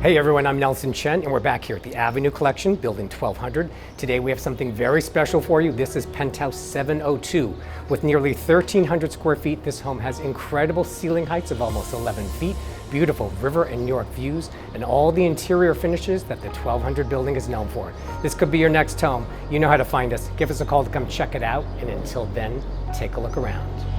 Hey everyone, I'm Nelson Chen and we're back here at the Avenue Collection, building 1200. Today we have something very special for you. This is Penthouse 702. With nearly 1,300 square feet, this home has incredible ceiling heights of almost 11 feet, beautiful river and New York views, and all the interior finishes that the 1200 building is known for. This could be your next home. You know how to find us. Give us a call to come check it out, and until then, take a look around.